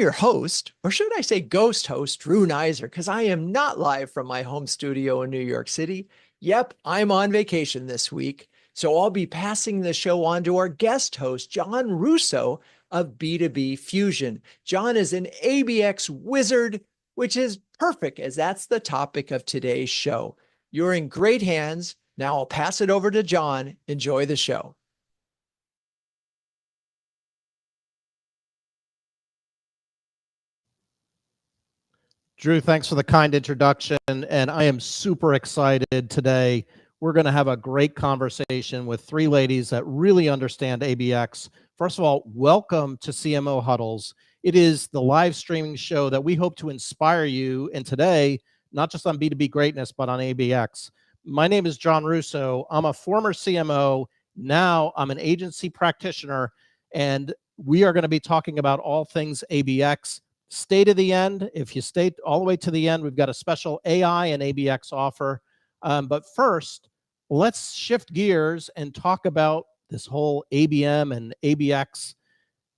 your host, or should I say ghost host, Drew Neiser, because I am not live from my home studio in New York City. Yep, I'm on vacation this week, so I'll be passing the show on to our guest host, Jon Russo of B2B Fusion. Jon is an ABX wizard, which is perfect as that's the topic of today's show. You're in great hands. Now I'll pass it over to Jon. Enjoy the show. Drew, thanks for the kind introduction, and I am super excited today. We're going to have a great conversation with three ladies that really understand ABX. First of all, welcome to CMO Huddles. It is the live streaming show that we hope to inspire you, and today, not just on B2B greatness, but on ABX. My name is Jon Russo. I'm a former CMO. Now I'm an agency practitioner, and we are going to be talking about all things ABX. Stay to the end. If you stay all the way to the end, we've got a special AI and ABX offer. But first, let's shift gears and talk about this whole ABM and ABX.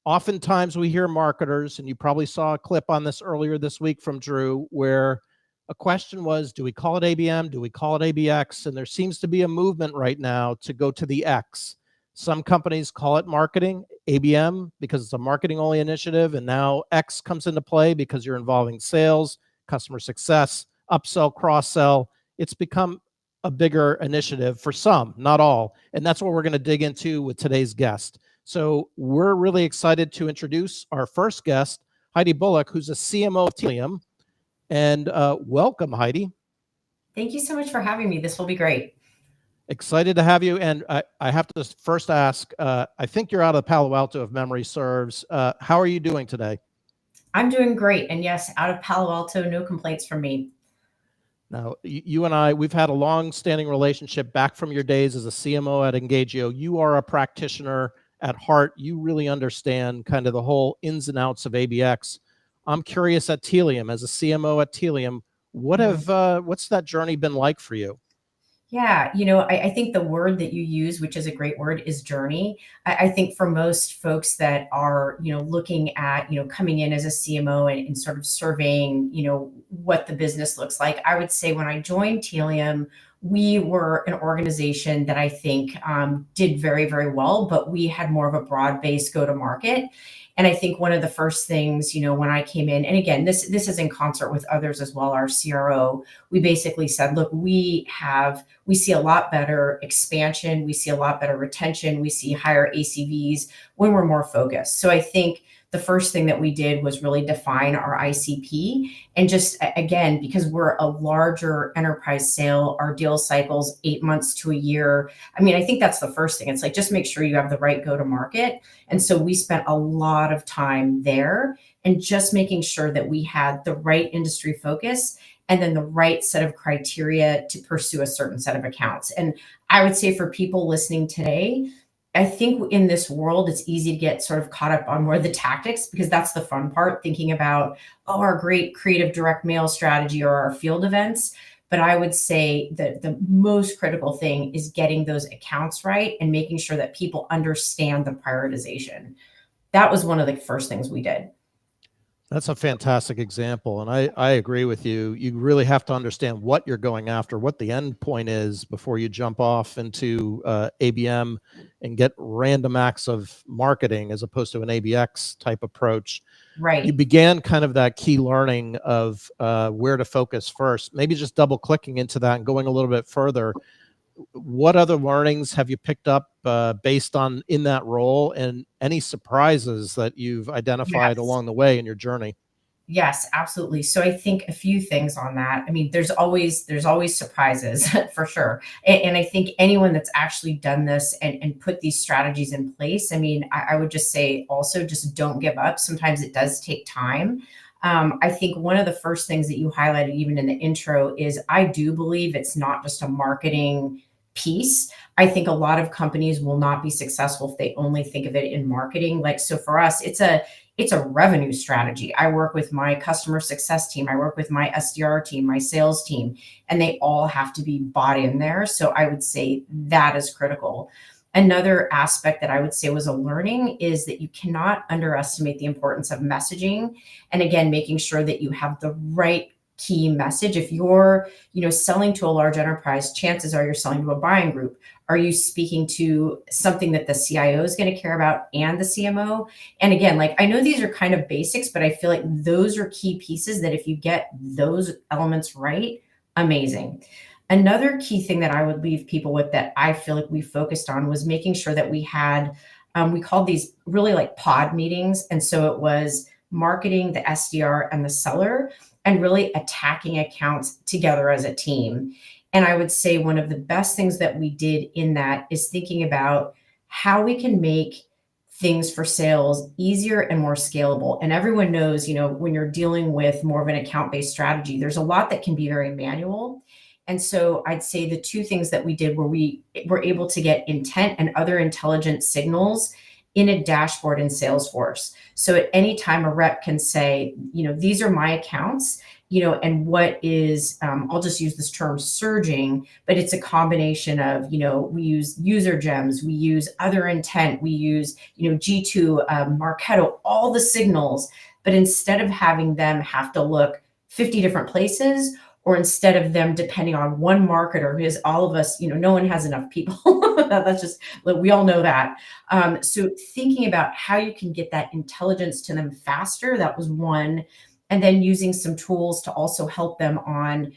Oftentimes we hear marketers, and you probably saw a clip on this earlier this week from Drew, where a question was, do we call it ABM? Do we call it ABX? And there seems to be a movement right now to go to the X. Some companies call it marketing, ABM, because it's a marketing-only initiative, and now X comes into play because you're involving sales, customer success, upsell, cross-sell. It's become a bigger initiative for some, not all, and that's what we're going to dig into with today's guest. So we're really excited to introduce our first guest, Heidi Bullock, who's a CMO of Tealium, and welcome, Heidi. Thank you so much for having me. This will be great. Excited to have you. And I have to first ask, I think you're out of Palo Alto if memory serves. How are you doing today? I'm doing great. And yes, out of Palo Alto, no complaints from me. Now, you and I, we've had a long-standing relationship back from your days as a CMO at Engagio. You are a practitioner at heart. You really understand kind of the whole ins and outs of ABX. I'm curious at Tealium, as a CMO at Tealium, what's that journey been like for you? Yeah, I think the word that you use, which is a great word, is journey. I think for most folks that are, looking at, coming in as a CMO and sort of surveying, what the business looks like, I would say when I joined Tealium, we were an organization that I think did very, very well, but we had more of a broad-based go-to-market. And I think one of the first things, when I came in, and again, this is in concert with others as well, our CRO, we basically said, look, we see a lot better expansion, we see a lot better retention, we see higher ACVs when we're more focused. So I think the first thing that we did was really define our ICP, and just, again, because we're a larger enterprise sale, our deal cycles 8 months to a year. I mean, I think that's the first thing. It's like, just make sure you have the right go-to-market. And so we spent a lot of time there and just making sure that we had the right industry focus and then the right set of criteria to pursue a certain set of accounts. And I would say for people listening today, I think in this world, it's easy to get sort of caught up on more of the tactics, because that's the fun part, thinking about, our great creative direct mail strategy or our field events. But I would say that the most critical thing is getting those accounts right and making sure that people understand the prioritization. That was one of the first things we did. That's a fantastic example. And I agree with you. You really have to understand what you're going after, what the end point is before you jump off into ABM and get random acts of marketing as opposed to an ABX type approach. Right. You began kind of that key learning of where to focus first. Maybe just double clicking into that and going a little bit further. What other learnings have you picked up based on in that role, and any surprises that you've identified along the way in your journey? Yes, absolutely. So I think a few things on that. I mean, there's always surprises for sure. And I think anyone that's actually done this and put these strategies in place, I mean, I would just say also just don't give up. Sometimes it does take time. I think one of the first things that you highlighted even in the intro is I do believe it's not just a marketing piece. I think a lot of companies will not be successful if they only think of it in marketing. Like, so for us, it's a revenue strategy. I work with my customer success team. I work with my SDR team, my sales team, and they all have to be bought in there. So I would say that is critical. Another aspect that I would say was a learning is that you cannot underestimate the importance of messaging. And again, making sure that you have the right key message. If you're, selling to a large enterprise, chances are you're selling to a buying group. Are you speaking to something that the CIO is going to care about and the CMO? And again, like, I know these are kind of basics, but I feel like those are key pieces that if you get those elements right, amazing. Another key thing that I would leave people with that I feel like we focused on was making sure that we had, we called these really like pod meetings. And so it was marketing, the SDR, and the seller, and really attacking accounts together as a team. And I would say one of the best things that we did in that is thinking about how we can make things for sales easier and more scalable. And everyone knows, when you're dealing with more of an account-based strategy, there's a lot that can be very manual. And so I'd say the two things that we did were we were able to get intent and other intelligent signals in a dashboard in Salesforce. So at any time a rep can say, these are my accounts, and what is, I'll just use this term surging, but it's a combination of, we use user gems, we use other intent, we use, G2, Marketo, all the signals, but instead of having them have to look 50 different places, or instead of them depending on one marketer, because all of us, no one has enough people. That's just, we all know that. So thinking about how you can get that intelligence to them faster, that was one. And then using some tools to also help them on,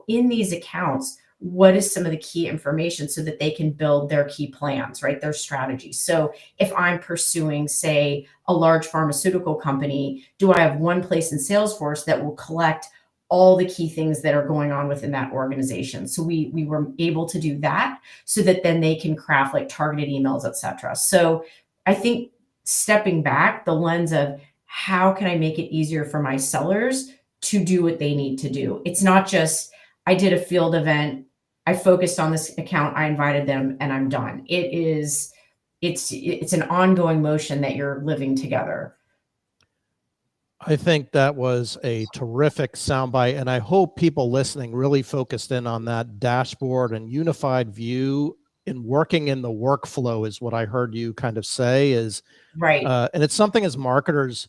in these accounts, what is some of the key information so that they can build their key plans, right? Their strategies. So if I'm pursuing, say, a large pharmaceutical company, do I have one place in Salesforce that will collect all the key things that are going on within that organization? So we were able to do that so that then they can craft like targeted emails, et cetera. So I think stepping back, the lens of how can I make it easier for my sellers to do what they need to do? It's not just, I did a field event, I focused on this account, I invited them, and I'm done. It's an ongoing motion that you're living together. I think that was a terrific soundbite, and I hope people listening really focused in on that dashboard and unified view in working in the workflow is what I heard you kind of say is, right. And it's something as marketers,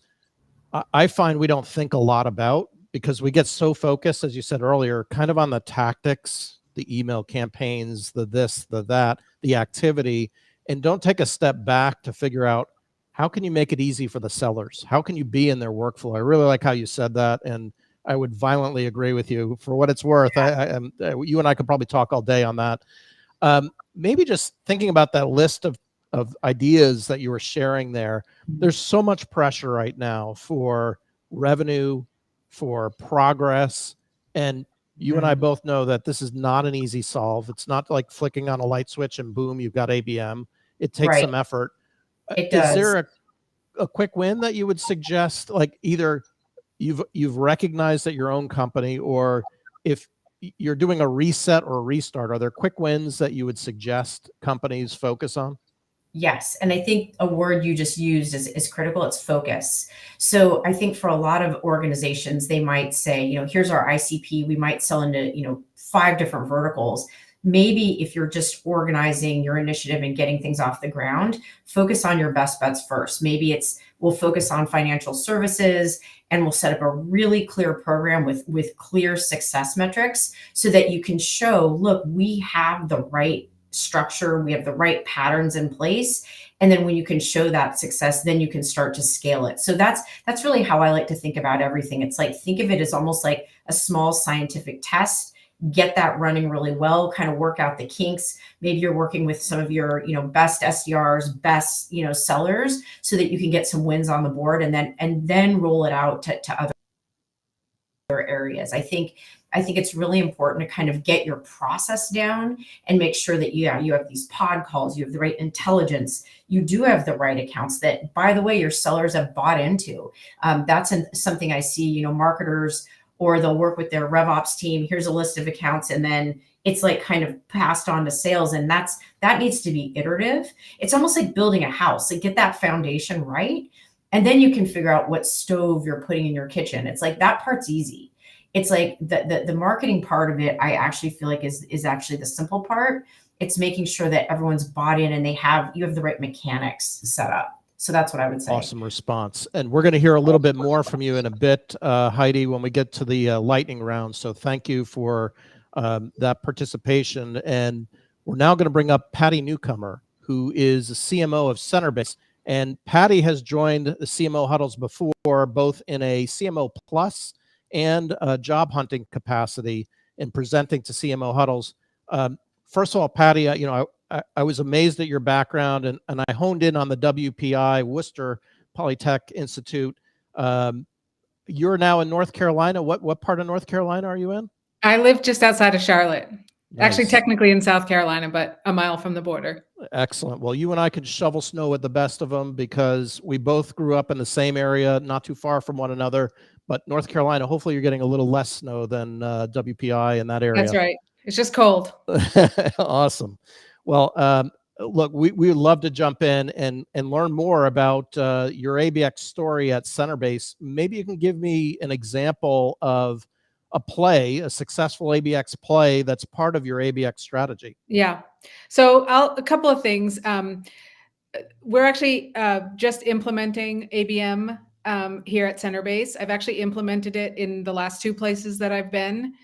I find we don't think a lot about because we get so focused, as you said earlier, kind of on the tactics, the email campaigns, the this, the that, the activity, and don't take a step back to figure out how can you make it easy for the sellers? How can you be in their workflow? I really like how you said that, and I would violently agree with you. For what it's worth, you and I could probably talk all day on that. Maybe just thinking about that list of ideas that you were sharing there, there's so much pressure right now for revenue, for progress, and you and I both know that this is not an easy solve. It's not like flicking on a light switch and boom, you've got ABM. It takes some effort. It does. Is there a quick win that you would suggest? Like either you've recognized that your own company, or if you're doing a reset or a restart, are there quick wins that you would suggest companies focus on? Yes. And I think a word you just used is critical. It's focus. So I think for a lot of organizations, they might say, here's our ICP. We might sell into, 5 different verticals. Maybe if you're just organizing your initiative and getting things off the ground, focus on your best bets first. Maybe we'll focus on financial services and we'll set up a really clear program with clear success metrics so that you can show, look, we have the right structure, we have the right patterns in place. And then when you can show that success, then you can start to scale it. So that's really how I like to think about everything. It's like, think of it as almost like a small scientific test, get that running really well, kind of work out the kinks. Maybe you're working with some of your, best SDRs, best, sellers, so that you can get some wins on the board and then roll it out to other areas. I think it's really important to kind of get your process down and make sure that you have these pod calls, you have the right intelligence, you do have the right accounts that, by the way, your sellers have bought into. That's something I see, marketers, or they'll work with their RevOps team. Here's a list of accounts, and then it's like kind of passed on to sales, and that needs to be iterative. It's almost like building a house. Like, get that foundation right, and then you can figure out what stove you're putting in your kitchen. It's like that part's easy. It's like the marketing part of it, I actually feel like is actually the simple part. It's making sure that everyone's bought in and you have the right mechanics set up. So that's what I would say. Awesome response. And we're going to hear a little bit more from you in a bit, Heidi, when we get to the lightning round. So thank you for that participation. And we're now going to bring up Patti Newcomer, who is the CMO of Centerbase. And Patti has joined the CMO Huddles before, both in a CMO Plus and a job hunting capacity in presenting to CMO Huddles. First of all, Patti, I was amazed at your background, and I honed in on the WPI, Worcester Polytech Institute. You're now in North Carolina. What part of North Carolina are you in? I live just outside of Charlotte. Nice. Actually, technically in South Carolina, but a mile from the border. Excellent. Well, you and I could shovel snow with the best of them because we both grew up in the same area, not too far from one another. But North Carolina, hopefully you're getting a little less snow than WPI in that area. That's right. It's just cold. Awesome. Well, look, we would love to jump in and learn more about your ABX story at Centerbase. Maybe you can give me an example of a successful ABX play that's part of your ABX strategy. Yeah. So a couple of things. We're actually just implementing ABM here at Centerbase. I've actually implemented it in the last 2 places that I've been.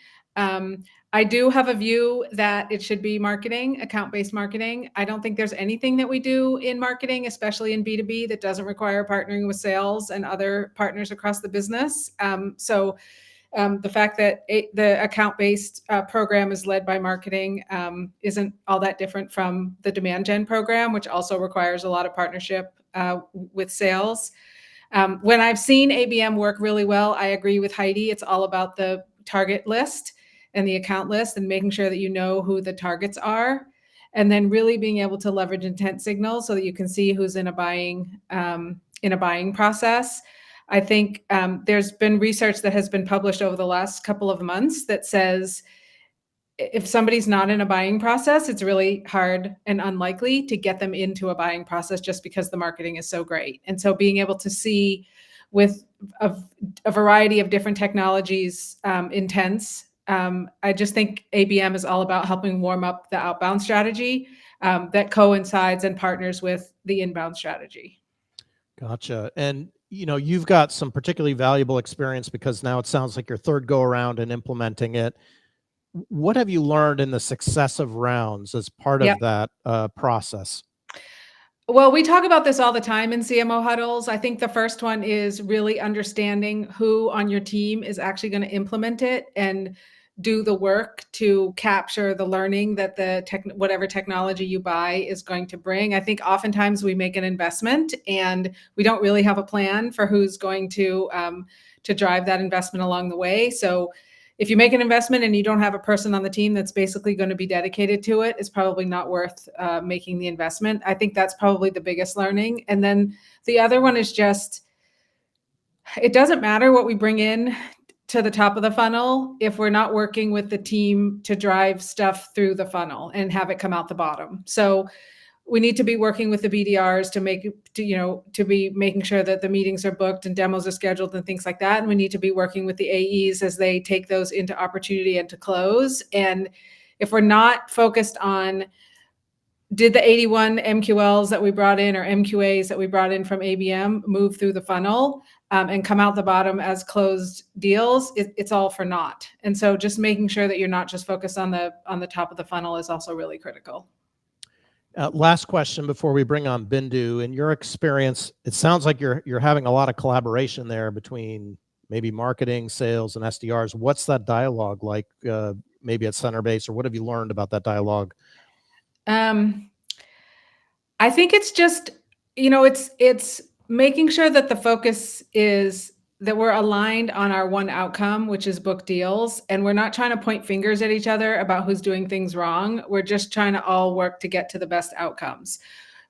I do have a view that it should be marketing, account-based marketing. I don't think there's anything that we do in marketing, especially in B2B, that doesn't require partnering with sales and other partners across the business. The fact that the account-based program is led by marketing isn't all that different from the demand gen program, which also requires a lot of partnership with sales. When I've seen ABM work really well, I agree with Heidi. It's all about the target list and the account list and making sure that you know who the targets are, and then really being able to leverage intent signals so that you can see who's in a buying process. I think there's been research that has been published over the last couple of months that says if somebody's not in a buying process, it's really hard and unlikely to get them into a buying process just because the marketing is so great. And so being able to see with a variety of different technologies intents, I just think ABM is all about helping warm up the outbound strategy that coincides and partners with the inbound strategy. Gotcha. And you've got some particularly valuable experience because now it sounds like your third go around in implementing it. What have you learned in the successive rounds as part of that process? Well, we talk about this all the time in CMO Huddles. I think the first one is really understanding who on your team is actually going to implement it and do the work to capture the learning that whatever technology you buy is going to bring. I think oftentimes we make an investment and we don't really have a plan for who's going to drive that investment along the way. So if you make an investment and you don't have a person on the team that's basically going to be dedicated to it, it's probably not worth making the investment. I think that's probably the biggest learning. And then the other one is just, it doesn't matter what we bring in to the top of the funnel if we're not working with the team to drive stuff through the funnel and have it come out the bottom. So we need to be working with the BDRs to be making sure that the meetings are booked and demos are scheduled and things like that. And we need to be working with the AEs as they take those into opportunity and to close. And if we're not focused on, did the 81 MQLs that we brought in or MQAs that we brought in from ABM move through the funnel and come out the bottom as closed deals, it's all for naught. And so just making sure that you're not just focused on the top of the funnel is also really critical. Last question before we bring on Bindu. In your experience, it sounds like you're having a lot of collaboration there between maybe marketing, sales, and SDRs. What's that dialogue like maybe at Centerbase, or what have you learned about that dialogue? I think it's just, it's making sure that the focus is that we're aligned on our one outcome, which is book deals. And we're not trying to point fingers at each other about who's doing things wrong. We're just trying to all work to get to the best outcomes.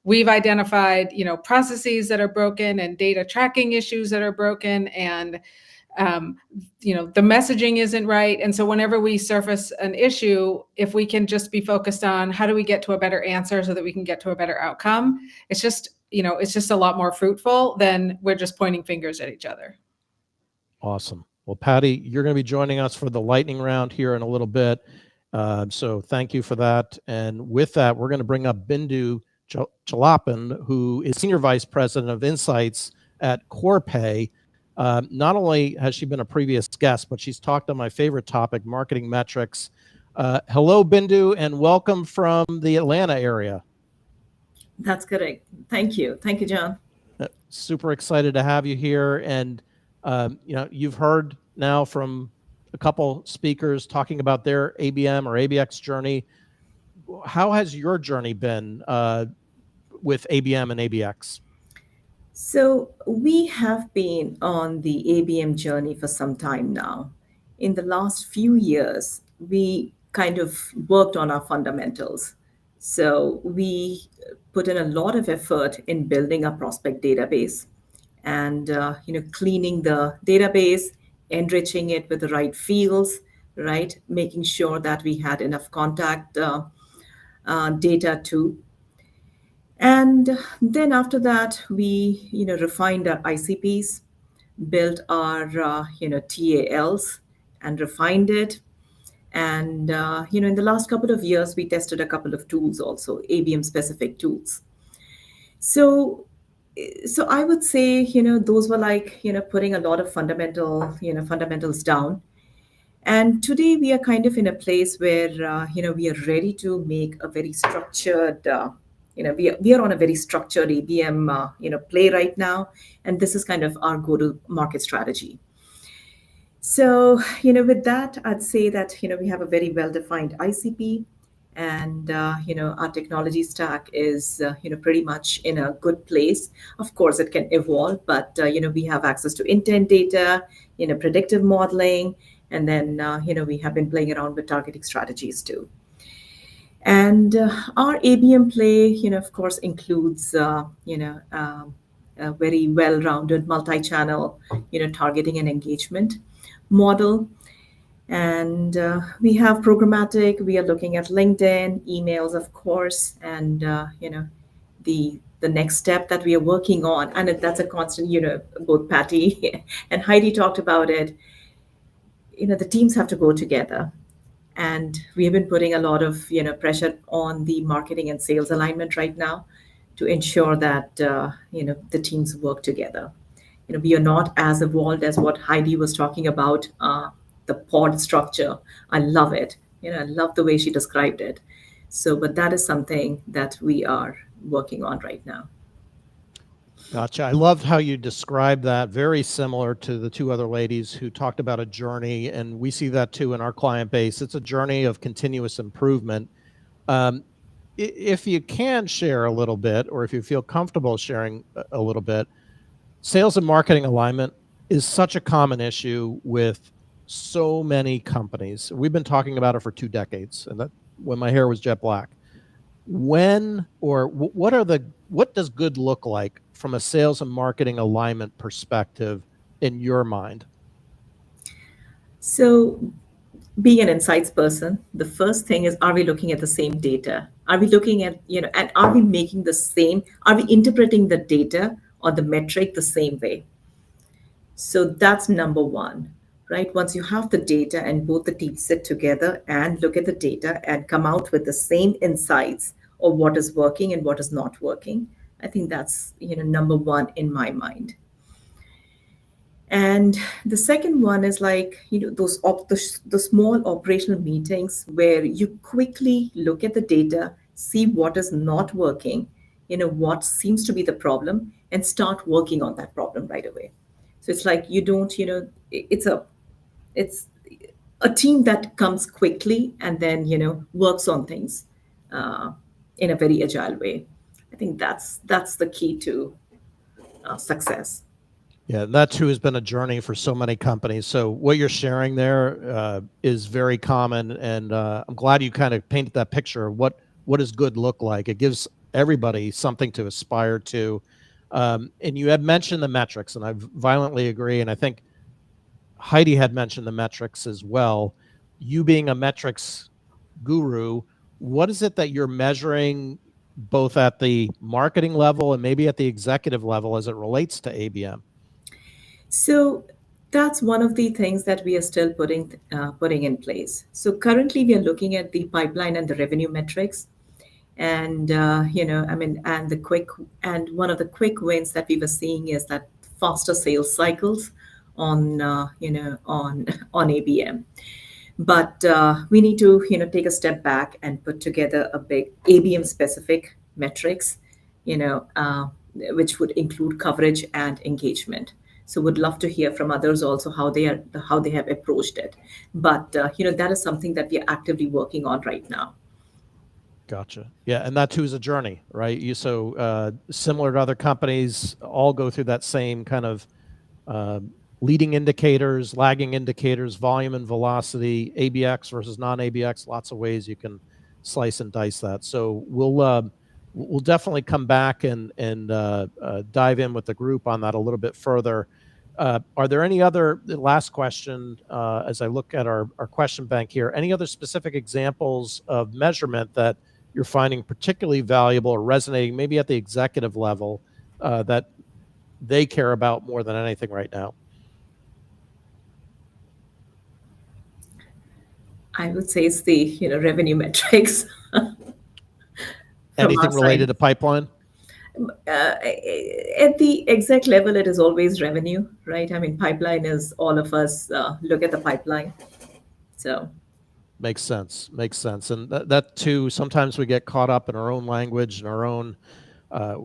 We've identified, processes that are broken and data tracking issues that are broken, and the messaging isn't right. And so whenever we surface an issue, if we can just be focused on how do we get to a better answer so that we can get to a better outcome, it's just a lot more fruitful than we're just pointing fingers at each other. Awesome. Well, Patti, you're going to be joining us for the lightning round here in a little bit. So thank you for that. And with that, we're going to bring up Bindu Chellappan, who is Senior Vice President of Insights at Corpay. Not only has she been a previous guest, but she's talked on my favorite topic, marketing metrics. Hello, Bindu, and welcome from the Atlanta area. That's correct. Thank you. Thank you, John. Super excited to have you here. And you've heard now from a couple speakers talking about their ABM or ABX journey. How has your journey been with ABM and ABX? So we have been on the ABM journey for some time now. In the last few years, we kind of worked on our fundamentals. So we put in a lot of effort in building a prospect database and cleaning the database, enriching it with the right fields, right? Making sure that we had enough contact data too. And then after that, we refined our ICPs, built our TALs, and refined it. And in the last couple of years, we tested a couple of tools also, ABM specific tools. So I would say those were like putting a lot of fundamentals down. And today we are kind of in a place where we are ready to make a very structured. We are on a very structured ABM play right now, and this is kind of our go-to-market strategy. So with that, I'd say that we have a very well-defined ICP, and our technology stack is pretty much in a good place. Of course, it can evolve, but we have access to intent data, predictive modeling, and then we have been playing around with targeting strategies too. And our ABM play, of course, includes a very well-rounded multi-channel, targeting and engagement model. And we have programmatic. We are looking at LinkedIn, emails, of course, and the next step that we are working on, and that's a constant. Both Patti and Heidi talked about it. The teams have to go together. And we have been putting a lot of pressure on the marketing and sales alignment right now to ensure that the teams work together. We are not as evolved as what Heidi was talking about, the pod structure. I love it. I love the way she described it. But that is something that we are working on right now. Gotcha. I loved how you described that. Very similar to the two other ladies who talked about a journey, and we see that too in our client base. It's a journey of continuous improvement. If you can share a little bit, or if you feel comfortable sharing a little bit, sales and marketing alignment is such a common issue with so many companies. We've been talking about it for 2 decades, and that when my hair was jet black. What does good look like from a sales and marketing alignment perspective in your mind? So being an insights person, the first thing is, are we looking at the same data? Are we looking at, and are we are we interpreting the data or the metric the same way? So that's number one, right? Once you have the data and both the teams sit together and look at the data and come out with the same insights of what is working and what is not working, I think that's number one in my mind. And the second one is like the small operational meetings where you quickly look at the data, see what is not working, what seems to be the problem, and start working on that problem right away. So it's like you don't, it's a team that comes quickly and then works on things in a very agile way. I think that's the key to success. Yeah, that too has been a journey for so many companies. So what you're sharing there is very common, and I'm glad you kind of painted that picture of what does good look like. It gives everybody something to aspire to. And you had mentioned the metrics, and I violently agree. And I think Heidi had mentioned the metrics as well. You being a metrics guru, what is it that you're measuring both at the marketing level and maybe at the executive level as it relates to ABM? So That's one of the things that we are still putting in place. So currently, we are looking at the pipeline and the revenue metrics, and and one of the quick wins that we were seeing is that faster sales cycles on on ABM. But we need to take a step back and put together a big ABM specific metrics, which would include coverage and engagement. So would love to hear from others also how they have approached it. But that is something that we are actively working on right now. Gotcha. Yeah, and that too is a journey, right? Similar to other companies, all go through that same kind of leading indicators, lagging indicators, volume and velocity, ABX versus non-ABX. Lots of ways you can slice and dice that. So we'll definitely come back and dive in with the group on that a little bit further. Are there any other, last question, as I look at our question bank here, any other specific examples of measurement that you're finding particularly valuable or resonating, maybe at the executive level, that they care about more than anything right now? I would say it's the revenue metrics. Anything related to pipeline? At the exec level, it is always revenue, right? I mean, pipeline is all of us look at the pipeline. So makes sense. And that too, sometimes we get caught up in our own language and our own,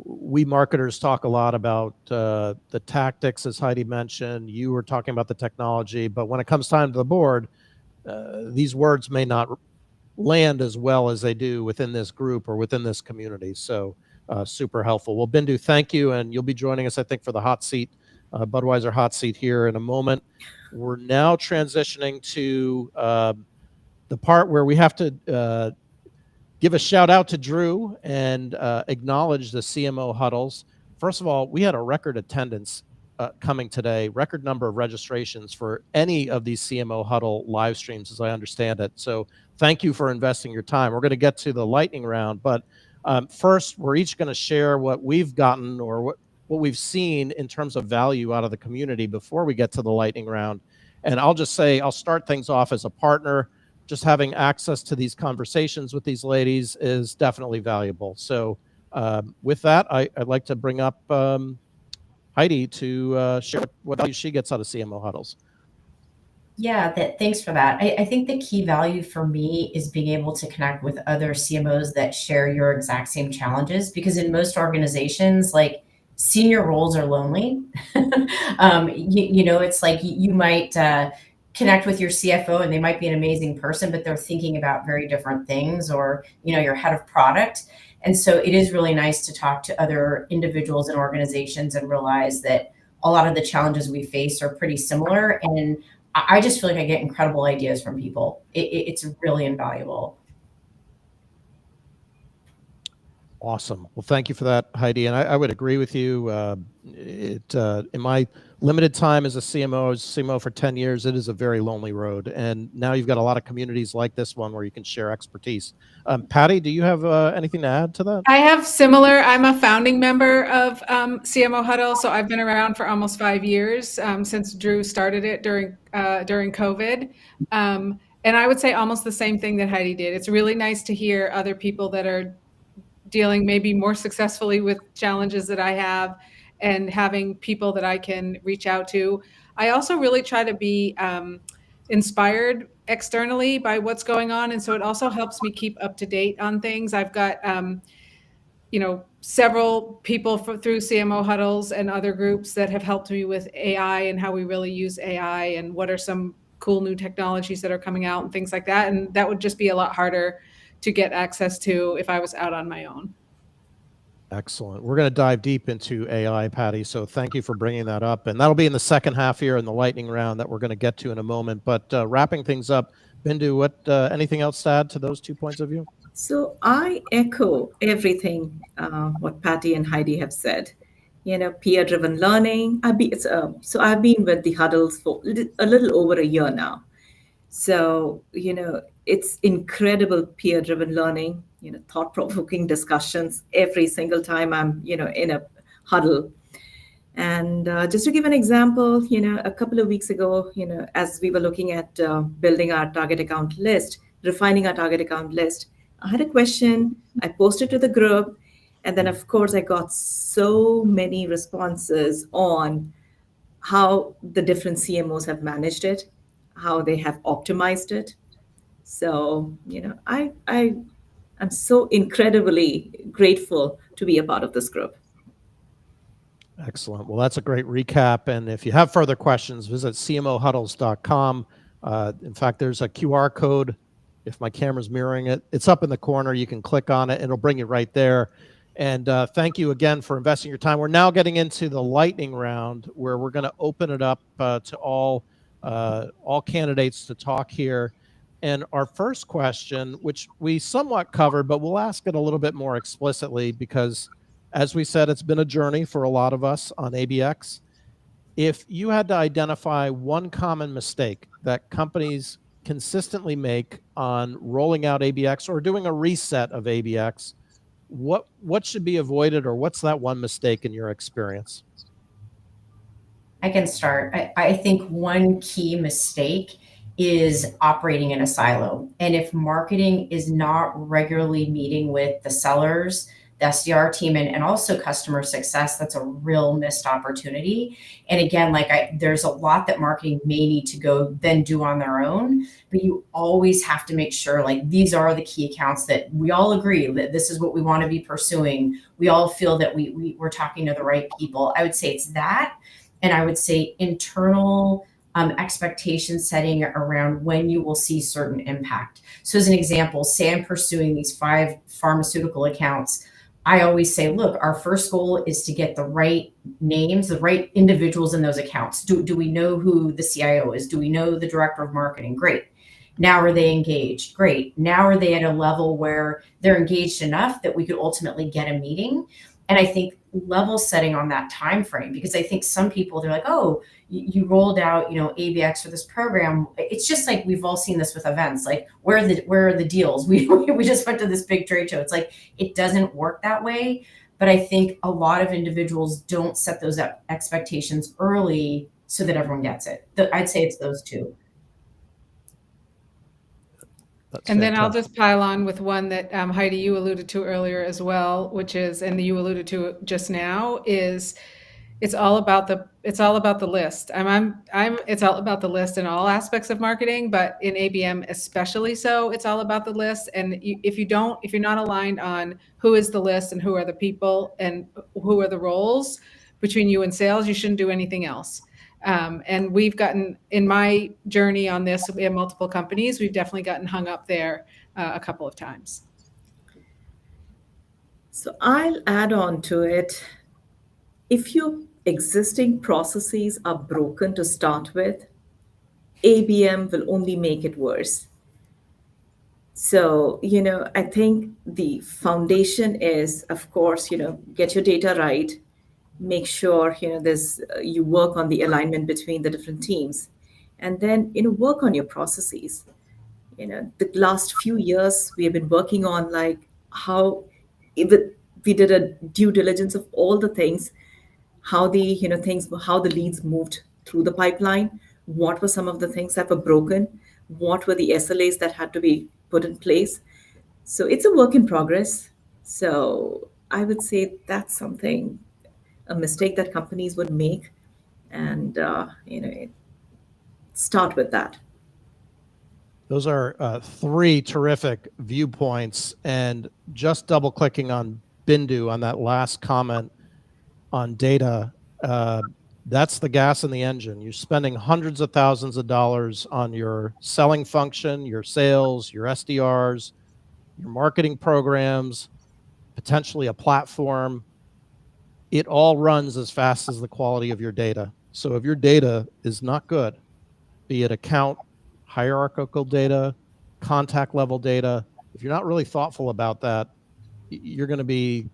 we marketers talk a lot about the tactics, as Heidi mentioned. You were talking about the technology, but when it comes time to the board, these words may not land as well as they do within this group or within this community. So super helpful. Well, Bindu, thank you. And you'll be joining us, I think, for the hot seat, Budweiser hot seat here in a moment. We're now transitioning to the part where we have to give a shout out to Drew and acknowledge the CMO Huddles. First of all, we had a record attendance coming today, record number of registrations for any of these CMO Huddle live streams, as I understand it. So thank you for investing your time. We're going to get to the lightning round, but first, we're each going to share what we've gotten or what we've seen in terms of value out of the community before we get to the lightning round. And I'll just say, I'll start things off as a partner. Just having access to these conversations with these ladies is definitely valuable. So with that, I'd like to bring up Heidi to share what value she gets out of CMO Huddles. Yeah, thanks for that. I think the key value for me is being able to connect with other CMOs that share your exact same challenges, because in most organizations, like, senior roles are lonely. It's like you might connect with your CFO and they might be an amazing person, but they're thinking about very different things, or, your head of product. And so it is really nice to talk to other individuals and organizations and realize that a lot of the challenges we face are pretty similar. And I just feel like I get incredible ideas from people. It's really invaluable. Awesome. Well, thank you for that, Heidi. And I would agree with you. In my limited time as a CMO for 10 years, it is a very lonely road. And now you've got a lot of communities like this one where you can share expertise. Patti, do you have anything to add to that? I have similar. I'm a founding member of CMO Huddle, so I've been around for almost 5 years, since Drew started it during COVID. And I would say almost the same thing that Heidi did. It's really nice to hear other people that are dealing maybe more successfully with challenges that I have, and having people that I can reach out to. I also really try to be inspired externally by what's going on. And so it also helps me keep up to date on things. I've got, several people through CMO Huddles and other groups that have helped me with AI and how we really use AI and what are some cool new technologies that are coming out and things like that. And that would just be a lot harder to get access to if I was out on my own. Excellent. We're going to dive deep into AI, Patti. So thank you for bringing that up. And that'll be in the second half here in the lightning round that we're going to get to in a moment. But wrapping things up, Bindu, anything else to add to those 2 points of view? So I echo everything what Patti and Heidi have said. Peer-driven learning. I've been with the Huddles for a little over a year now. So, it's incredible peer-driven learning, thought-provoking discussions every single time I'm, in a huddle. And just to give an example, a couple of weeks ago, as we were looking at building our target account list, refining our target account list, I had a question. I posted to the group. And then, of course, I got so many responses on how the different CMOs have managed it, how they have optimized it. So, I'm so incredibly grateful to be a part of this group. Excellent. Well, that's a great recap. And if you have further questions, visit cmohuddles.com. In fact, there's a QR code. If my camera's mirroring it, it's up in the corner. You can click on it and it'll bring you right there. And thank you again for investing your time. We're now getting into the lightning round where we're going to open it up to all candidates to talk here. And our first question, which we somewhat covered, but we'll ask it a little bit more explicitly because, as we said, it's been a journey for a lot of us on ABX. If you had to identify one common mistake that companies consistently make on rolling out ABX or doing a reset of ABX, what should be avoided, or what's that one mistake in your experience? I can start. I think one key mistake is operating in a silo. And if marketing is not regularly meeting with the sellers, the SDR team, and also customer success, that's a real missed opportunity. And again, there's a lot that marketing may need to go then do on their own, but you always have to make sure these are the key accounts that we all agree that this is what we want to be pursuing. We all feel that we're talking to the right people. I would say it's that. And I would say internal expectation setting around when you will see certain impact. So as an example, say I'm pursuing these 5 pharmaceutical accounts. I always say, look, our first goal is to get the right names, the right individuals in those accounts. Do we know who the CIO is? Do we know the director of marketing? Great. Now are they engaged? Great. Now are they at a level where they're engaged enough that we could ultimately get a meeting? And I think level setting on that time frame, because I think some people, they're like, oh, you rolled out, ABX for this program. It's just like we've all seen this with events. Where are the deals? We just went to this big trade show. It's it doesn't work that way. But I think a lot of individuals don't set those expectations early so that everyone gets it. I'd say it's those two. And then I'll just pile on with one that Heidi, you alluded to earlier as well, which is, and you alluded to just now, is it's all about the list. It's all about the list in all aspects of marketing, but in ABM especially so. It's all about the list. And if you're not aligned on who is the list and who are the people and who are the roles between you and sales, you shouldn't do anything else. And we've gotten, in my journey on this, we have multiple companies, we've definitely gotten hung up there a couple of times. So I'll add on to it. If your existing processes are broken to start with, ABM will only make it worse. So, I think the foundation is, of course, get your data right. Make sure you work on the alignment between the different teams, and then work on your processes. The last few years we have been working on how we did a due diligence of all the things, how the leads moved through the pipeline, what were some of the things that were broken, what were the SLAs that had to be put in place. So it's a work in progress. So I would say that's a mistake that companies would make, and start with that. Those are 3 terrific viewpoints. And just double clicking on Bindu on that last comment on data, that's the gas in the engine. You're spending hundreds of thousands of dollars on your selling function, your sales, your SDRs, your marketing programs, potentially a platform. It all runs as fast as the quality of your data. So if your data is not good, be it account, hierarchical data, contact level data, if you're not really thoughtful about that, you're going to be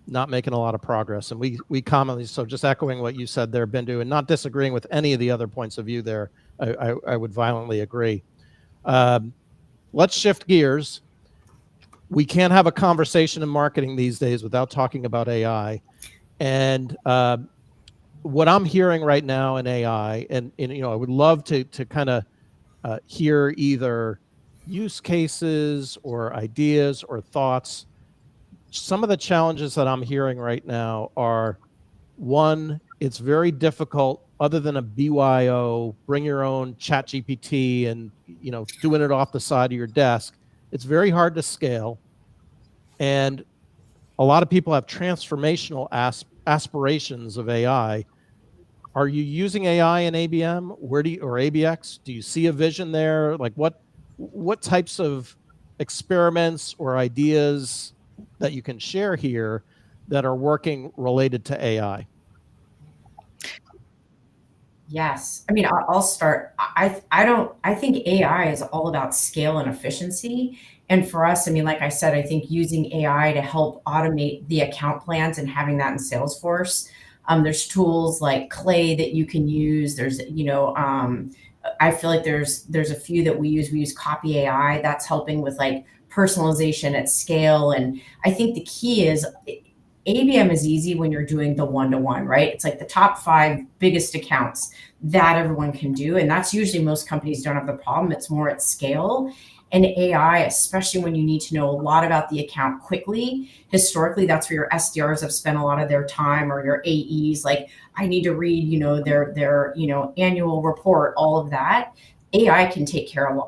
not making a lot of progress. And we commonly, so just echoing what you said there, Bindu, and not disagreeing with any of the other points of view there, I would violently agree. Let's shift gears. We can't have a conversation in marketing these days without talking about AI. And what I'm hearing right now in AI, and I would love to kind of hear either use cases or ideas or thoughts. Some of the challenges that I'm hearing right now are, one, it's very difficult, other than a BYO, bring your own chat GPT and doing it off the side of your desk. It's very hard to scale. And a lot of people have transformational aspirations of AI. Are you using AI in ABM? Or ABX? Do you see a vision there? Like what types of experiments or ideas that you can share here that are working related to AI? Yes. I mean, I'll start. I think AI is all about scale and efficiency. And for us, I mean, like I said, I think using AI to help automate the account plans and having that in Salesforce. There's tools like Clay that you can use. There's, I feel like there's a few that we use. We use Copy AI. That's helping with like personalization at scale. And I think the key is ABM is easy when you're doing the one-to-one, right? It's like the top 5 biggest accounts that everyone can do. And that's usually, most companies don't have the problem. It's more at scale. And AI, especially when you need to know a lot about the account quickly, historically, that's where your SDRs have spent a lot of their time, or your AEs. Like, I need to read, their annual report, all of that. AI can take care of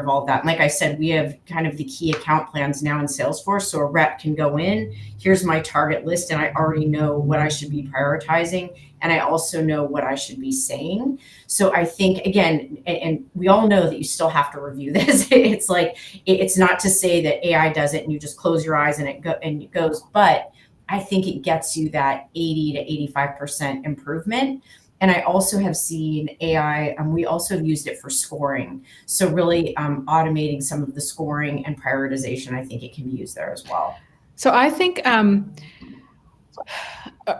all of that. And like I said, we have kind of the key account plans now in Salesforce. So a rep can go in, here's my target list, and I already know what I should be prioritizing. And I also know what I should be saying. So I think, again, and we all know that you still have to review this. It's like, it's not to say that AI does it and you just close your eyes and it goes, but I think it gets you that 80 to 85% improvement. And I also have seen AI, we also have used it for scoring. So really automating some of the scoring and prioritization, I think it can be used there as well. So I think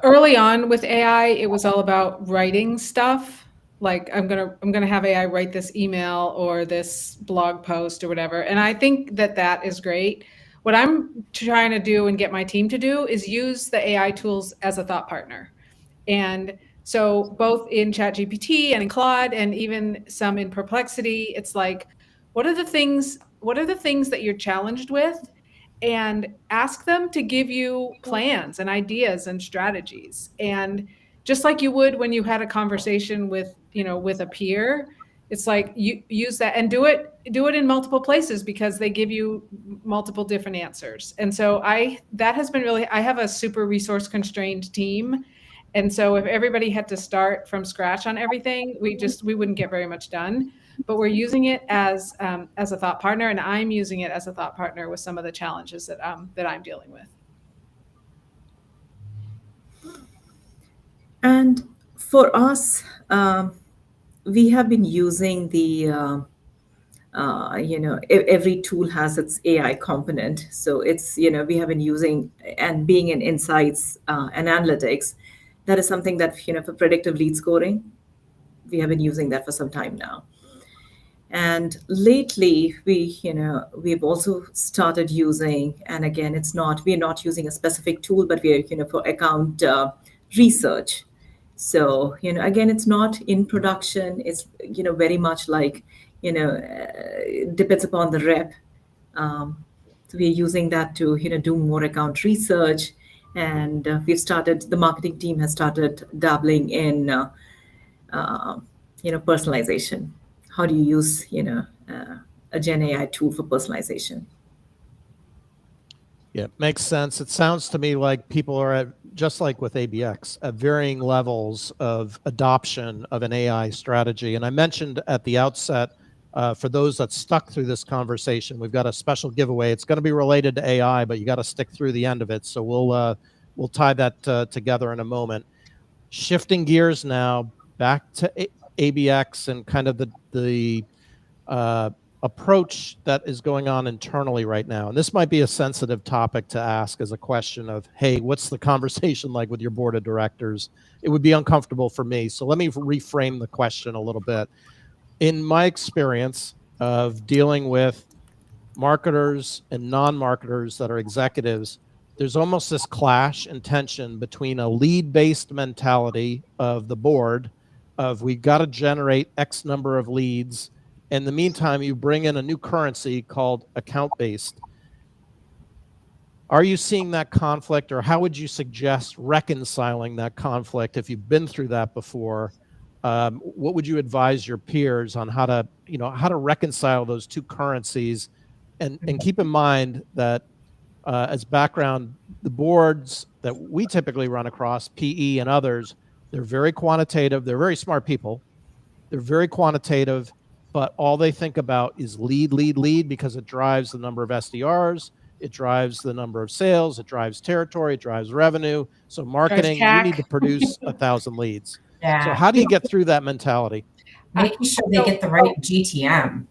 early on with AI, it was all about writing stuff. Like, I'm gonna have AI write this email or this blog post or whatever. And I think that is great. What I'm trying to do and get my team to do is use the AI tools as a thought partner. And so both in ChatGPT and in Claude and even some in Perplexity, it's like, what are the things that you're challenged with? And ask them to give you plans and ideas and strategies. And just like you would when you had a conversation with a peer, it's like you use that and do it in multiple places, because they give you multiple different answers. And so that has been really, I have a super resource constrained team. And so if everybody had to start from scratch on everything, we wouldn't get very much done. But we're using it as a thought partner, and I'm using it as a thought partner with some of the challenges that I'm dealing with. And for us, we have been using the every tool has its AI component. So it's, we have been using, and being in insights and analytics, that is something that, for predictive lead scoring, we have been using that for some time now. And lately, we've also started using, and again, we're not using a specific tool, but we are, for account research. So, again, it's not in production. It's, very much like, depends upon the rep. So we're using that to, do more account research. And the marketing team has started dabbling in, personalization. How do you use, a Gen AI tool for personalization? Yeah, makes sense. It sounds to me like people are just like with ABX, at varying levels of adoption of an AI strategy. And I mentioned at the outset, for those that stuck through this conversation, we've got a special giveaway. It's going to be related to AI, but you got to stick through the end of it. So we'll tie that together in a moment. Shifting gears now back to ABX and kind of the approach that is going on internally right now. And this might be a sensitive topic to ask as a question of, hey, what's the conversation like with your board of directors? It would be uncomfortable for me. So let me reframe the question a little bit. In my experience of dealing with marketers and non-marketers that are executives, there's almost this clash and tension between a lead-based mentality of the board of we've got to generate X number of leads. In the meantime, you bring in a new currency called account-based. Are you seeing that conflict, or how would you suggest reconciling that conflict if you've been through that before? What would you advise your peers on how to reconcile those two currencies? And keep in mind that as background, the boards that we typically run across, PE and others, they're very quantitative. They're very smart people. They're very quantitative, but all they think about is lead, lead, lead, because it drives the number of SDRs. It drives the number of sales. It drives territory. It drives revenue. So marketing, you need to produce 1,000 leads. Yeah. So how do you get through that mentality? Making sure they get the right GTM.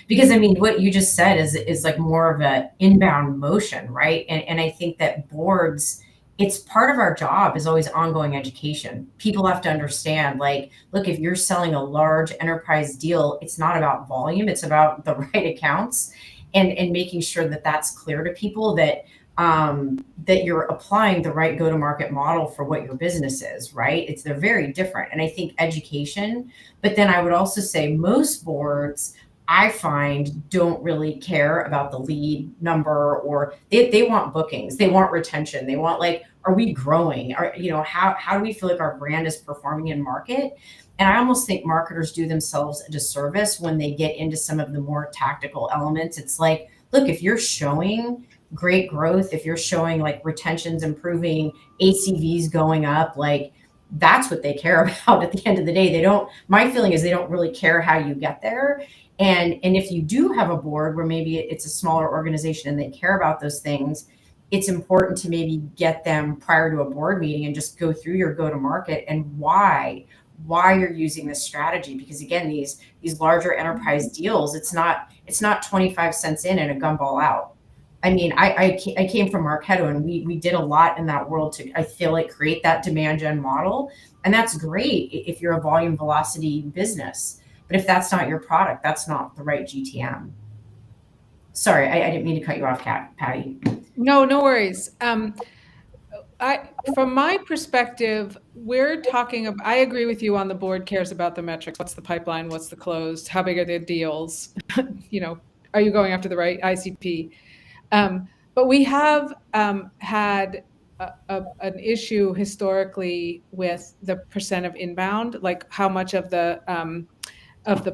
Because I mean, what you just said is like more of an inbound motion, right? And I think that boards, it's part of our job is always ongoing education. People have to understand, like, look, if you're selling a large enterprise deal, it's not about volume, it's about the right accounts, and making sure that that's clear to people that that you're applying the right go-to-market model for what your business is, right? They're very different. And I think education, but then I would also say most boards, I find, don't really care about the lead number, or they want bookings, they want retention, they want, like, are we growing? How do we feel like our brand is performing in market? And I almost think marketers do themselves a disservice when they get into some of the more tactical elements. It's like, look, if you're showing great growth, if you're showing like retention's improving, ACV's going up, like that's what they care about at the end of the day. My feeling is they don't really care how you get there. And if you do have a board where maybe it's a smaller organization and they care about those things, it's important to maybe get them prior to a board meeting and just go through your go-to-market and why you're using this strategy. Because again, these larger enterprise deals, it's not 25 cents in and a gumball out. I mean, I came from Marketo, and we did a lot in that world to, I feel like, create that demand gen model. And that's great if you're a volume velocity business. But if that's not your product, that's not the right GTM. Sorry, I didn't mean to cut you off, Patti. No worries. From my perspective, we're talking about, I agree with you on the board cares about the metrics. What's the pipeline? What's the closed? How big are the deals? Are you going after the right ICP? But we have had an issue historically with the percent of inbound, like how much of the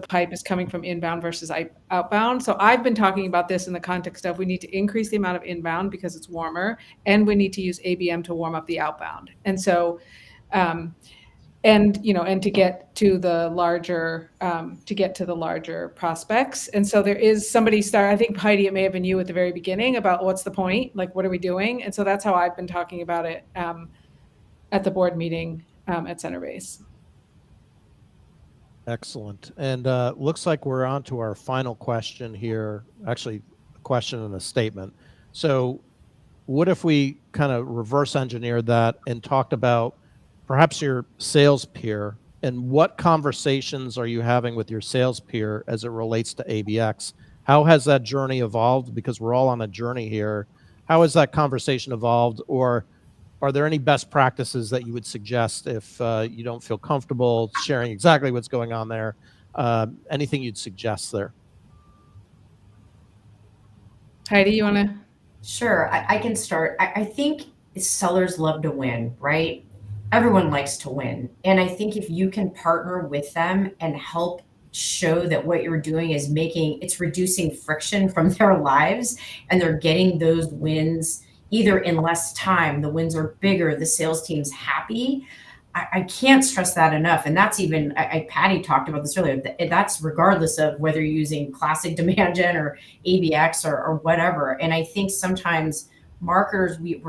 pipe is coming from inbound versus outbound. So I've been talking about this in the context of we need to increase the amount of inbound because it's warmer, and we need to use ABM to warm up the outbound. And so, and to get to the larger prospects. And so there is somebody I think, Heidi, it may have been you at the very beginning about what's the point, like what are we doing? And so that's how I've been talking about it at the board meeting at Centerbase. Excellent. And looks like we're on to our final question here, actually a question and a statement. So what if we kind of reverse engineered that and talked about perhaps your sales peer, and what conversations are you having with your sales peer as it relates to ABX? How has that journey evolved? Because we're all on a journey here. How has that conversation evolved? Or are there any best practices that you would suggest if you don't feel comfortable sharing exactly what's going on there? Anything you'd suggest there? Heidi, you want to? Sure, I can start. I think sellers love to win, right? Everyone likes to win. And I think if you can partner with them and help show that what you're doing is it's reducing friction from their lives, and they're getting those wins either in less time, the wins are bigger, the sales team's happy. I can't stress that enough. And that's even, Patti talked about this earlier, that's regardless of whether you're using classic demand gen or ABX or whatever. And I think sometimes marketers, we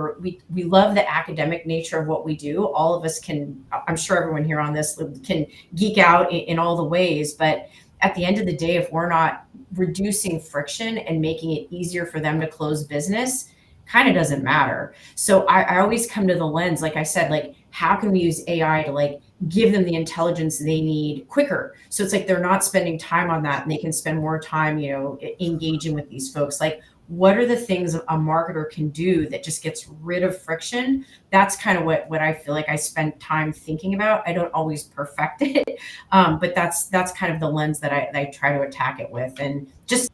love the academic nature of what we do. All of us can, I'm sure everyone here on this can geek out in all the ways, but at the end of the day, if we're not reducing friction and making it easier for them to close business, kind of doesn't matter. So I always come to the lens, like I said, like, how can we use AI to like give them the intelligence they need quicker? So it's like they're not spending time on that, and they can spend more time, engaging with these folks. Like, what are the things a marketer can do that just gets rid of friction? That's kind of what I feel like I spend time thinking about. I don't always perfect it, but that's kind of the lens that I try to attack it with, and just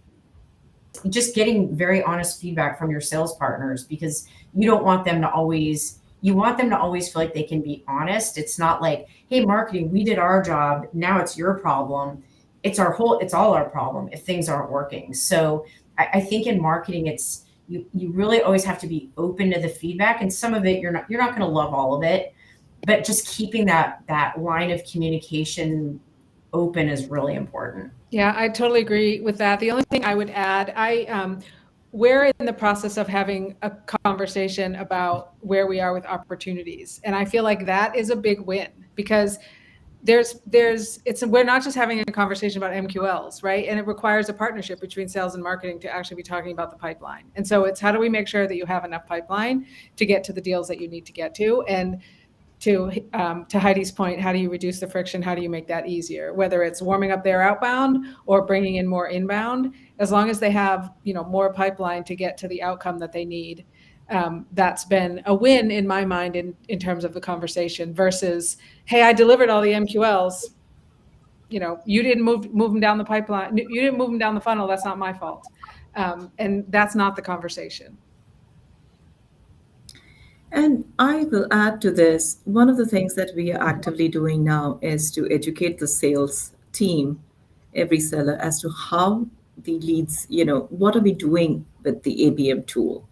getting very honest feedback from your sales partners, because you want them to always feel like they can be honest. It's not like, hey, marketing, we did our job, now it's your problem. It's all our problem if things aren't working. So I think in marketing, it's you really always have to be open to the feedback, and some of it you're not going to love all of it, but just keeping that line of communication open is really important. Yeah, I totally agree with that. The only thing I would add, we're in the process of having a conversation about where we are with opportunities. And I feel like that is a big win, because we're not just having a conversation about MQLs, right? And it requires a partnership between sales and marketing to actually be talking about the pipeline. And so it's, how do we make sure that you have enough pipeline to get to the deals that you need to get to? And to Heidi's point, how do you reduce the friction? How do you make that easier? Whether it's warming up their outbound or bringing in more inbound, as long as they have, more pipeline to get to the outcome that they need. That's been a win in my mind in terms of the conversation versus, hey, I delivered all the MQLs. You didn't move them down the pipeline. You didn't move them down the funnel. That's not my fault. And that's not the conversation. And I will add to this, one of the things that we are actively doing now is to educate the sales team, every seller, as to how the leads, what are we doing with the ABM tool?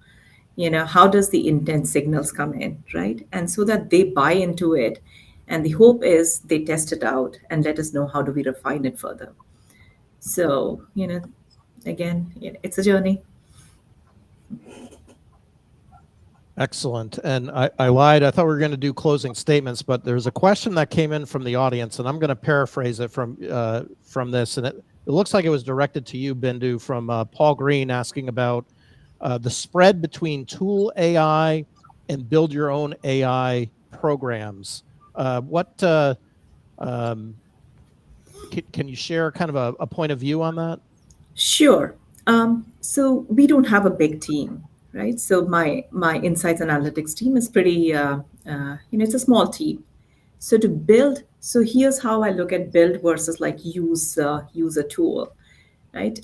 How does the intent signals come in, right? And so that they buy into it. And the hope is they test it out and let us know how do we refine it further. So, again, it's a journey. Excellent. And I lied. I thought we were going to do closing statements, but there's a question that came in from the audience, and I'm going to paraphrase it from this. And it looks like it was directed to you, Bindu, from Paul Green, asking about the spread between tool AI and build your own AI programs. Can you share kind of a point of view on that? Sure. So we don't have a big team, right? So my insights analytics team is pretty, it's a small team. So to build, so here's how I look at build versus like use a tool, right?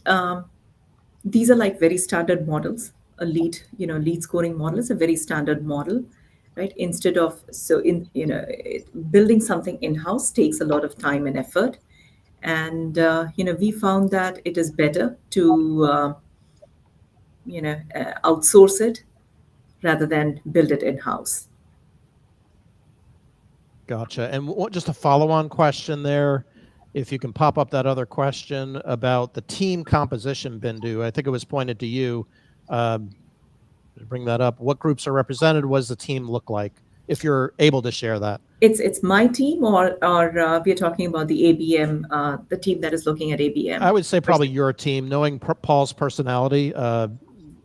These are like very standard models. A lead scoring model is a very standard model, right? Instead of, building something in-house takes a lot of time and effort. And, we found that it is better to, outsource it rather than build it in-house. Gotcha. And just a follow-on question there, if you can pop up that other question about the team composition, Bindu. I think it was pointed to you. Bring that up. What groups are represented? What does the team look like? If you're able to share that. It's my team, or we're talking about the ABM, the team that is looking at ABM. I would say probably your team. Knowing Paul's personality,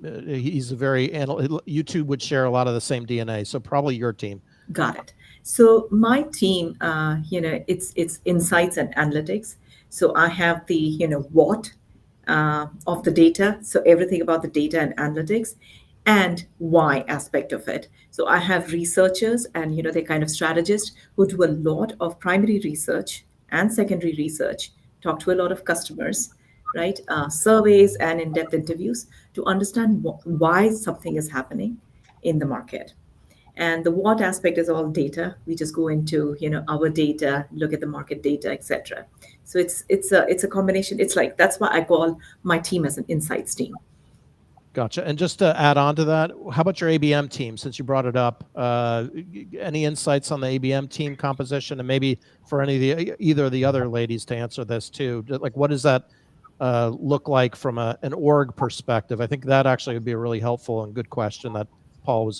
he's a very YouTube would share a lot of the same DNA. So probably your team. Got it. So my team, it's insights and analytics. So I have the what of the data. So everything about the data and analytics, and why aspect of it. So I have researchers and they're kind of strategists who do a lot of primary research and secondary research, talk to a lot of customers, right? Surveys and in-depth interviews to understand why something is happening in the market. And the what aspect is all data. We just go into our data, look at the market data, etc. So it's a combination. It's like, that's why I call my team as an insights team. Gotcha. And just to add on to that, how about your ABM team, since you brought it up? Any insights on the ABM team composition, and maybe for either of the other ladies to answer this too? Like, what does that look like from an org perspective? I think that actually would be a really helpful and good question that Paul was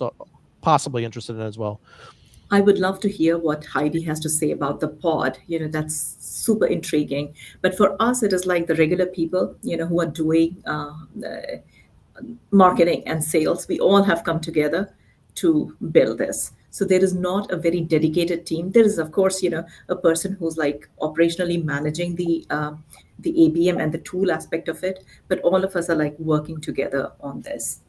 possibly interested in as well. I would love to hear what Heidi has to say about the pod. That's super intriguing. But for us, it is like the regular people, who are doing marketing and sales. We all have come together to build this. So there is not a very dedicated team. There is, of course, a person who's like operationally managing the ABM and the tool aspect of it, but all of us are like working together on this.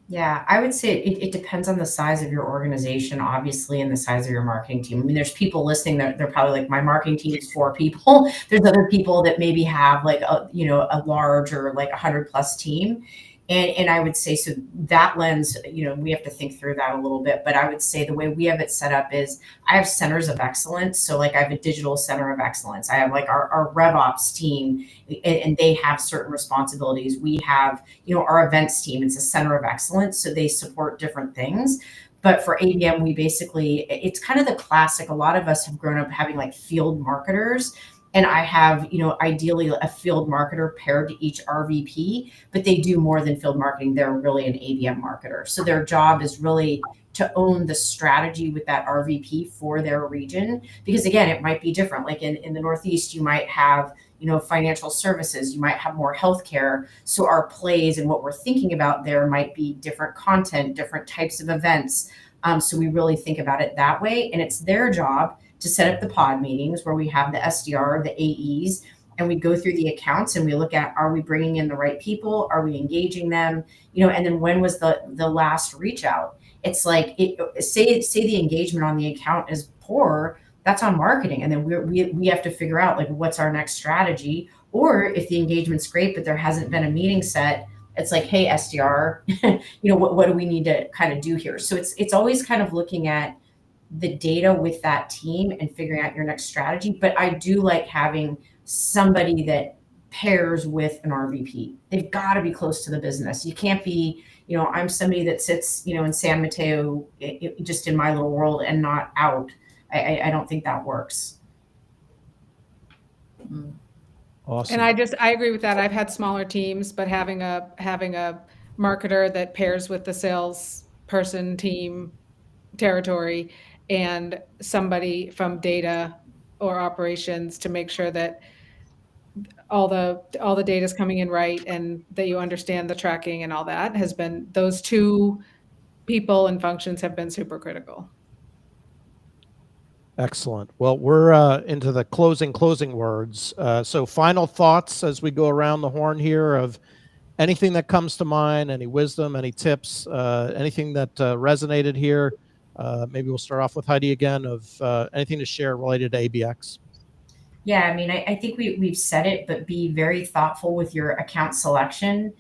Yeah, I would say it depends on the size of your organization, obviously, and the size of your marketing team. I mean, there's people listening that they're probably like, my marketing team is 4 people. There's other people that maybe have like a large or like 100+ team. And I would say, so that lens, we have to think through that a little bit. But I would say the way we have it set up is I have centers of excellence. So like I have a digital center of excellence. I have like our RevOps team, and they have certain responsibilities. We have, our events team. It's a center of excellence. So they support different things. But for ABM, we basically, it's kind of the classic. A lot of us have grown up having like field marketers. And I have, ideally a field marketer paired to each RVP, but they do more than field marketing. They're really an ABM marketer. So their job is really to own the strategy with that RVP for their region. Because again, it might be different. Like in the Northeast, you might have, financial services, you might have more healthcare. So our plays and what we're thinking about there might be different content, different types of events. So we really think about it that way. And it's their job to set up the pod meetings where we have the SDR, the AEs, and we go through the accounts and we look at, are we bringing in the right people? Are we engaging them? And then when was the last reach out? It's like, say the engagement on the account is poor, that's on marketing. And then we have to figure out like, what's our next strategy? Or if the engagement's great, but there hasn't been a meeting set, it's like, hey, SDR, what do we need to kind of do here? So it's always kind of looking at the data with that team and figuring out your next strategy. But I do like having somebody that pairs with an RVP. They've got to be close to the business. You can't be, I'm somebody that sits, in San Mateo, just in my little world and not out. I don't think that works. Awesome. And I agree with that. I've had smaller teams, but having a marketer that pairs with the salesperson team territory and somebody from data or operations to make sure that all the data is coming in right and that you understand the tracking and all that has been, those two people and functions have been super critical. Excellent. Well, we're into the closing words. So final thoughts as we go around the horn here of anything that comes to mind, any wisdom, any tips, anything that resonated here. Maybe we'll start off with Heidi again of anything to share related to ABX. Yeah, I mean, I think we've said it, but be very thoughtful with your account selection.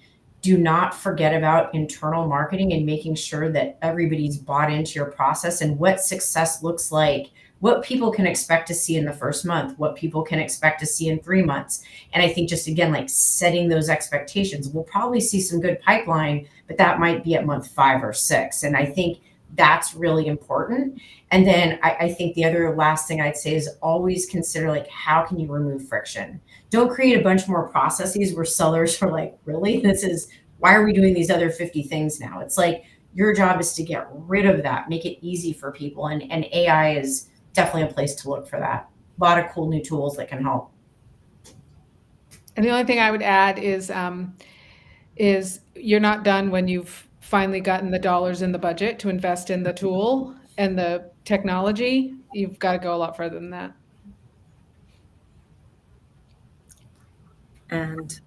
Do not forget about internal marketing and making sure that everybody's bought into your process and what success looks like, what people can expect to see in the first month, what people can expect to see in 3 months. And I think just, again, like setting those expectations, we'll probably see some good pipeline, but that might be at month 5 or 6. And I think that's really important. And then I think the other last thing I'd say is always consider like, how can you remove friction? Don't create a bunch more processes where sellers are like, really, why are we doing these other 50 things now? It's like, your job is to get rid of that, make it easy for people. And AI is definitely a place to look for that. A lot of cool new tools that can help. And the only thing I would add is you're not done when you've finally gotten the dollars in the budget to invest in the tool and the technology. You've got to go a lot further than that. And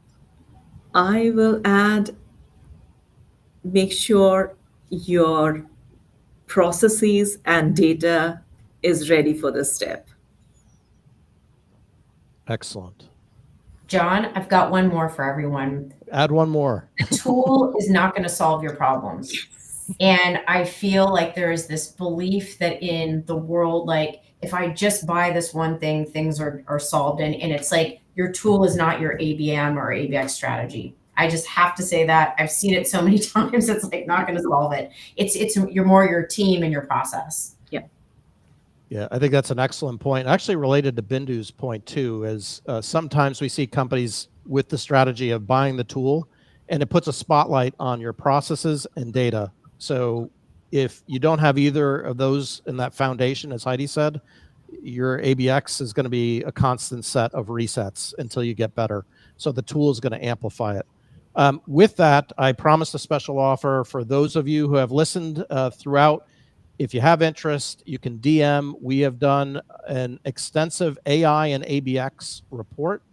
I will add, make sure your processes and data is ready for this step. Excellent. Jon, I've got one more for everyone. Add one more. A tool is not going to solve your problems. And I feel like there is this belief that in the world, like if I just buy this one thing, things are solved. And it's like your tool is not your ABM or ABX strategy. I just have to say that. I've seen it so many times. It's like not going to solve it. You're more your team and your process. Yeah, I think that's an excellent point. Actually related to Bindu's point too, is sometimes we see companies with the strategy of buying the tool and it puts a spotlight on your processes and data. So if you don't have either of those in that foundation, as Heidi said, your ABX is going to be a constant set of resets until you get better. So the tool is going to amplify it. With that, I promised a special offer for those of you who have listened throughout. If you have interest, you can DM. We have done an extensive AI and ABX report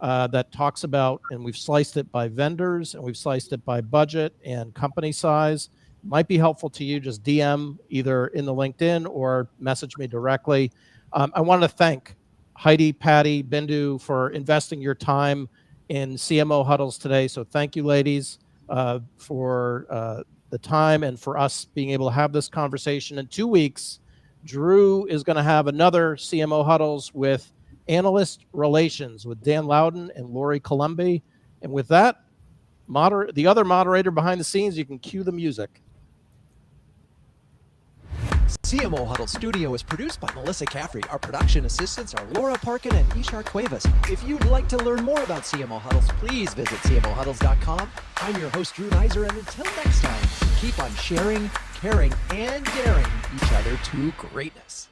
that talks about, and we've sliced it by vendors, and we've sliced it by budget and company size. Might be helpful to you. Just DM either in the LinkedIn or message me directly. I want to thank Heidi, Patti, Bindu for investing your time in CMO Huddles today. So thank you, ladies, for the time and for us being able to have this conversation. In 2 weeks, Drew is going to have another CMO Huddles with Analyst Relations with Dan Loudon and Lori Columbi. And with that, the other moderator behind the scenes, you can cue the music. CMO Huddles Studio is produced by Melissa Caffrey. Our production assistants are Laura Parkin and Ishar Cuevas. If you'd like to learn more about CMO Huddles, please visit cmohuddles.com. I'm your host, Drew Neiser, and until next time, keep on sharing, caring, and daring each other to greatness.